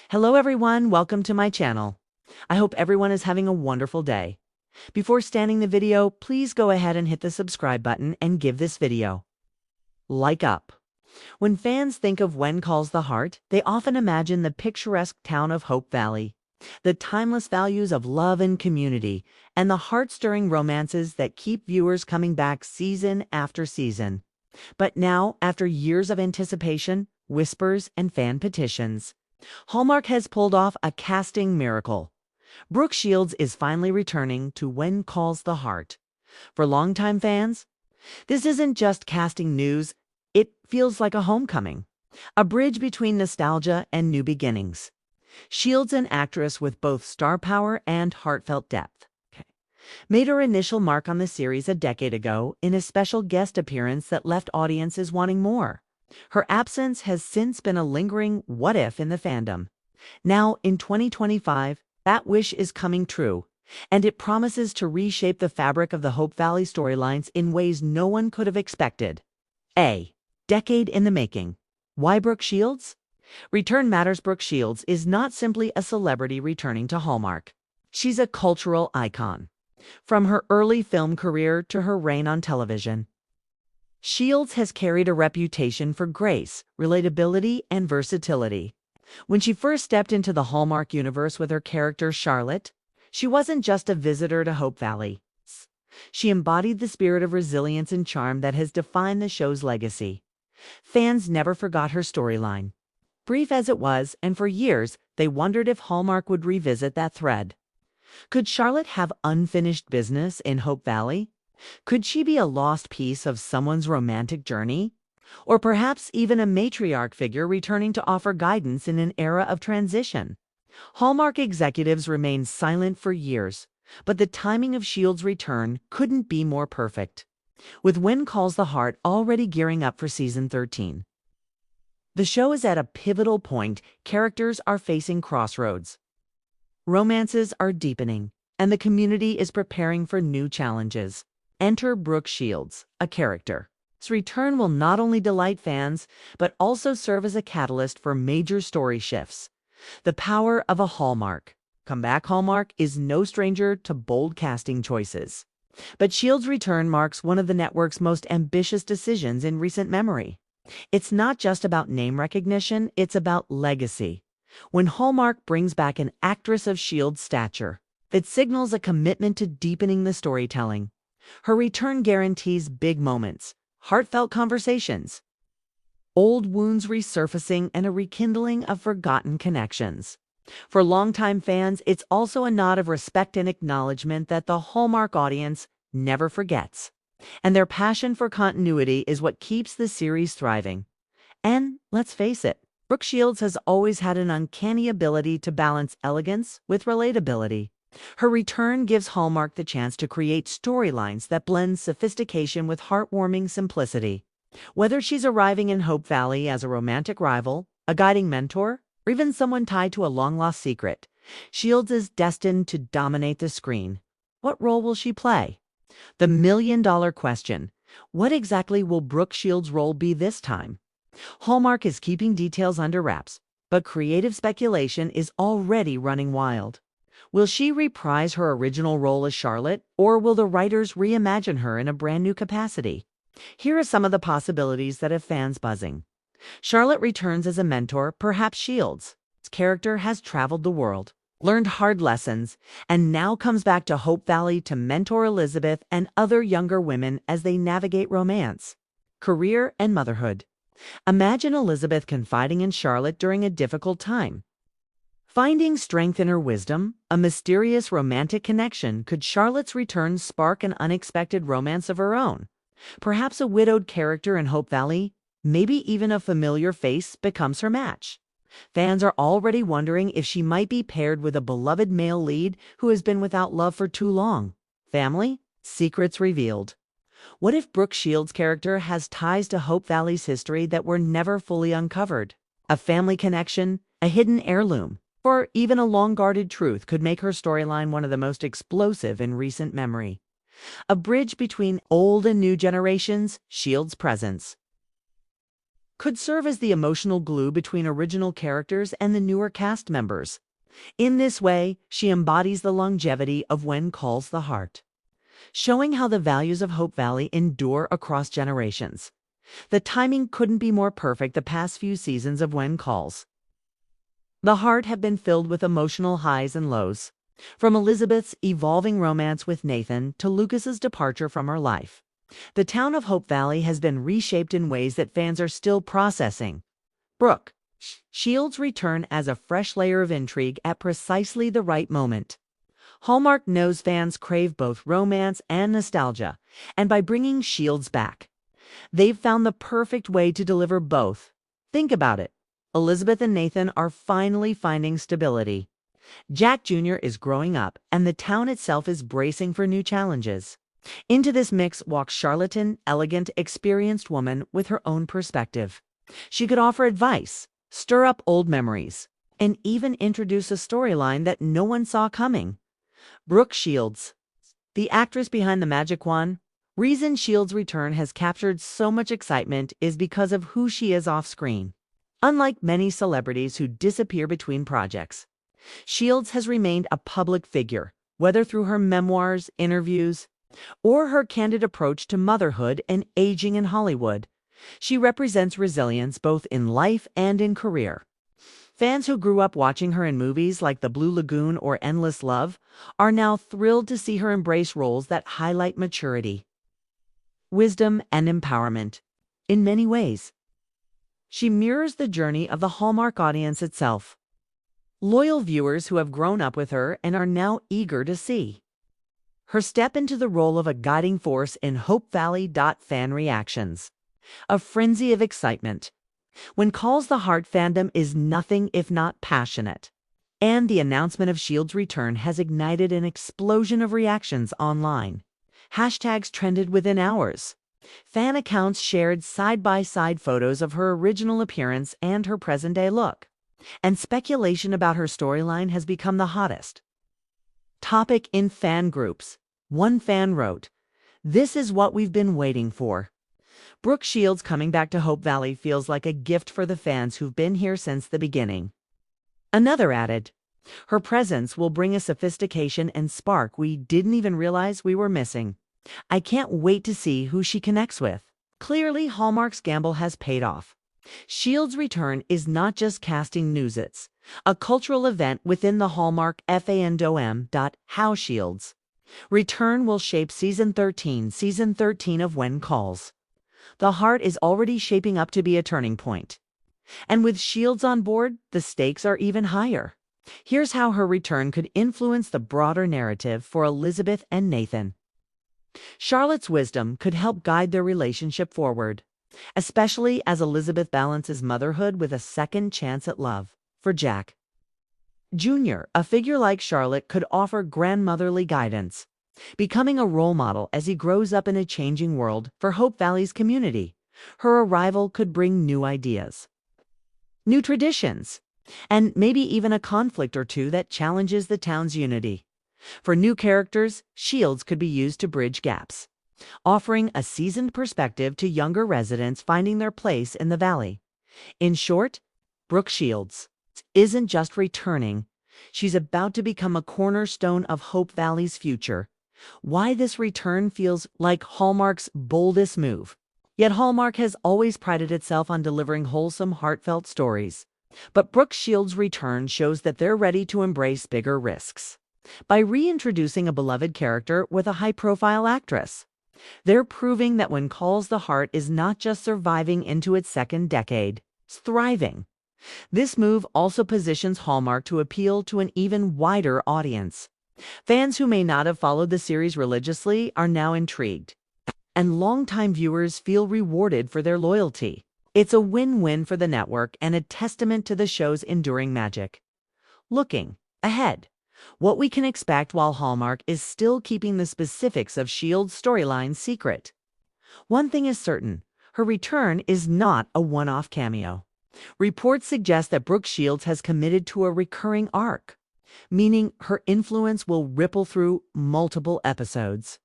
Hello everyone, welcome to my channel. I hope everyone is having a wonderful day. Before starting the video, please go ahead and hit the subscribe button and give this video like up. When fans think of When Calls the Heart, they often imagine the picturesque town of Hope Valley, the timeless values of love and community, and the heart-stirring romances that keep viewers coming back season after season. But now, after years of anticipation, whispers, and fan petitions, Hallmark has pulled off a casting miracle. Brooke Shields is finally returning to When Calls the Heart. For longtime fans, this isn't just casting news, it feels like a homecoming, a bridge between nostalgia and new beginnings. Shields, an actress with both star power and heartfelt depth, made her initial mark on the series a decade ago in a special guest appearance that left audiences wanting more. Her absence has since been a lingering what if in the fandom. Now, in 2025, that wish is coming true, and it promises to reshape the fabric of the Hope Valley storylines in ways no one could have expected. A decade in the making. Why Brooke Shields? Return matters. Brooke Shields is not simply a celebrity returning to Hallmark. She's a cultural icon. From her early film career to her reign on television, Shields has carried a reputation for grace, relatability, and versatility. When she first stepped into the Hallmark universe with her character Charlotte, she wasn't just a visitor to Hope Valley. She embodied the spirit of resilience and charm that has defined the show's legacy. Fans never forgot her storyline, brief as it was, and for years they wondered if Hallmark would revisit that thread. Could Charlotte have unfinished business in Hope Valley? Could she be a lost piece of someone's romantic journey? Or perhaps even a matriarch figure returning to offer guidance in an era of transition? Hallmark executives remained silent for years, but the timing of Shields' return couldn't be more perfect, with When Calls the Heart already gearing up for season 13. The show is at a pivotal point. Characters are facing crossroads. Romances are deepening, and the community is preparing for new challenges. Enter Brooke Shields, a character. His return will not only delight fans, but also serve as a catalyst for major story shifts. The power of a Hallmark. Comeback. Hallmark is no stranger to bold casting choices. But Shields' return marks one of the network's most ambitious decisions in recent memory. It's not just about name recognition, it's about legacy. When Hallmark brings back an actress of Shields' stature, it signals a commitment to deepening the storytelling. Her return guarantees big moments, heartfelt conversations, old wounds resurfacing, and a rekindling of forgotten connections. For longtime fans, it's also a nod of respect and acknowledgement that the Hallmark audience never forgets. And their passion for continuity is what keeps the series thriving. And let's face it, Brooke Shields has always had an uncanny ability to balance elegance with relatability. Her return gives Hallmark the chance to create storylines that blend sophistication with heartwarming simplicity. Whether she's arriving in Hope Valley as a romantic rival, a guiding mentor, or even someone tied to a long-lost secret, Shields is destined to dominate the screen. What role will she play? The million-dollar question: what exactly will Brooke Shields' role be this time? Hallmark is keeping details under wraps, but creative speculation is already running wild. Will she reprise her original role as Charlotte, or will the writers reimagine her in a brand new capacity? Here are some of the possibilities that have fans buzzing. Charlotte returns as a mentor. Perhaps Shields' character has traveled the world, learned hard lessons, and now comes back to Hope Valley to mentor Elizabeth and other younger women as they navigate romance, career, and motherhood. Imagine Elizabeth confiding in Charlotte during a difficult time, finding strength in her wisdom, a mysterious romantic connection. Could Charlotte's return spark an unexpected romance of her own? Perhaps a widowed character in Hope Valley, maybe even a familiar face, becomes her match. Fans are already wondering if she might be paired with a beloved male lead who has been without love for too long. Family? Secrets revealed. What if Brooke Shields' character has ties to Hope Valley's history that were never fully uncovered? A family connection, a hidden heirloom, or even a long-guarded truth could make her storyline one of the most explosive in recent memory. A bridge between old and new generations. Shields' presence could serve as the emotional glue between original characters and the newer cast members. In this way, she embodies the longevity of When Calls the Heart, showing how the values of Hope Valley endure across generations. The timing couldn't be more perfect the past few seasons of When Calls the Heart have been filled with emotional highs and lows, from Elizabeth's evolving romance with Nathan to Lucas's departure from her life. The town of Hope Valley has been reshaped in ways that fans are still processing. Brooke, Shields' return as a fresh layer of intrigue at precisely the right moment. Hallmark knows fans crave both romance and nostalgia, and by bringing Shields back, they've found the perfect way to deliver both. Think about it. Elizabeth and Nathan are finally finding stability. Jack Jr. is growing up, and the town itself is bracing for new challenges. Into this mix walks Charlotte, elegant, experienced woman with her own perspective. She could offer advice, stir up old memories, and even introduce a storyline that no one saw coming. Brooke Shields, the actress behind the magic wand. Reason Shields' return has captured so much excitement is because of who she is off-screen. Unlike many celebrities who disappear between projects, Shields has remained a public figure, whether through her memoirs, interviews, or her candid approach to motherhood and aging in Hollywood. She represents resilience both in life and in career. Fans who grew up watching her in movies like The Blue Lagoon or Endless Love are now thrilled to see her embrace roles that highlight maturity, wisdom, and empowerment. In many ways, she mirrors the journey of the Hallmark audience itself. Loyal viewers who have grown up with her and are now eager to see her step into the role of a guiding force in Hope Valley. Fan reactions. A frenzy of excitement. When Calls the Heart fandom is nothing if not passionate. And the announcement of Shields' return has ignited an explosion of reactions online. Hashtags trended within hours. Fan accounts shared side-by-side photos of her original appearance and her present-day look. And speculation about her storyline has become the hottest topic in fan groups. One fan wrote, "This is what we've been waiting for." Brooke Shields coming back to Hope Valley feels like a gift for the fans who've been here since the beginning. Another added, "Her presence will bring a sophistication and spark we didn't even realize we were missing. I can't wait to see who she connects with." Clearly, Hallmark's gamble has paid off. Shields' return is not just casting news, it's a cultural event within the Hallmark fandom. How Shields' return will shape Season 13 of When Calls the Heart is already shaping up to be a turning point. And with Shields on board, the stakes are even higher. Here's how her return could influence the broader narrative for Elizabeth and Nathan. Charlotte's wisdom could help guide their relationship forward, especially as Elizabeth balances motherhood with a second chance at love. For Jack Jr., a figure like Charlotte could offer grandmotherly guidance, becoming a role model as he grows up in a changing world for Hope Valley's community. Her arrival could bring new ideas, new traditions, and maybe even a conflict or two that challenges the town's unity. For new characters, Shields could be used to bridge gaps, offering a seasoned perspective to younger residents finding their place in the valley. In short, Brooke Shields isn't just returning, she's about to become a cornerstone of Hope Valley's future. Why this return feels like Hallmark's boldest move. Yet Hallmark has always prided itself on delivering wholesome, heartfelt stories. But Brooke Shields' return shows that they're ready to embrace bigger risks. By reintroducing a beloved character with a high-profile actress, they're proving that When Calls the Heart is not just surviving into its second decade, it's thriving. This move also positions Hallmark to appeal to an even wider audience. Fans who may not have followed the series religiously are now intrigued, and longtime viewers feel rewarded for their loyalty. It's a win-win for the network and a testament to the show's enduring magic. Looking ahead, what we can expect while Hallmark is still keeping the specifics of S.H.I.E.L.D.'s storyline secret. One thing is certain, her return is not a one-off cameo. Reports suggest that Brooke Shields has committed to a recurring arc, meaning her influence will ripple through multiple episodes,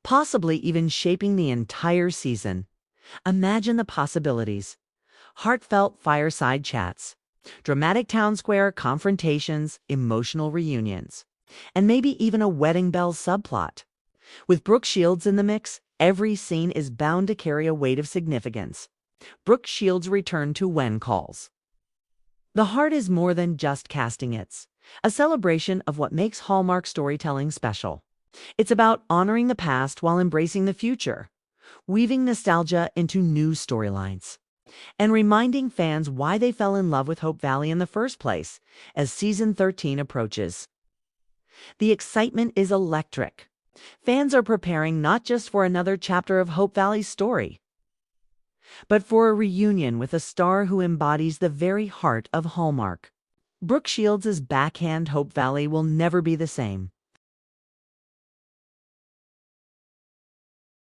possibly even shaping the entire season. Imagine the possibilities. heartfelt fireside chats, dramatic town square confrontations, emotional reunions, and maybe even a wedding bells subplot. With Brooke Shields in the mix, every scene is bound to carry a weight of significance. Brooke Shields' return to When Calls. The Heart is more than just casting. It's a celebration of what makes Hallmark storytelling special. It's about honoring the past while embracing the future, weaving nostalgia into new storylines, and reminding fans why they fell in love with Hope Valley in the first place as season 13 approaches. The excitement is electric. Fans are preparing not just for another chapter of Hope Valley's story, but for a reunion with a star who embodies the very heart of Hallmark. Brooke Shields' backhand Hope Valley will never be the same.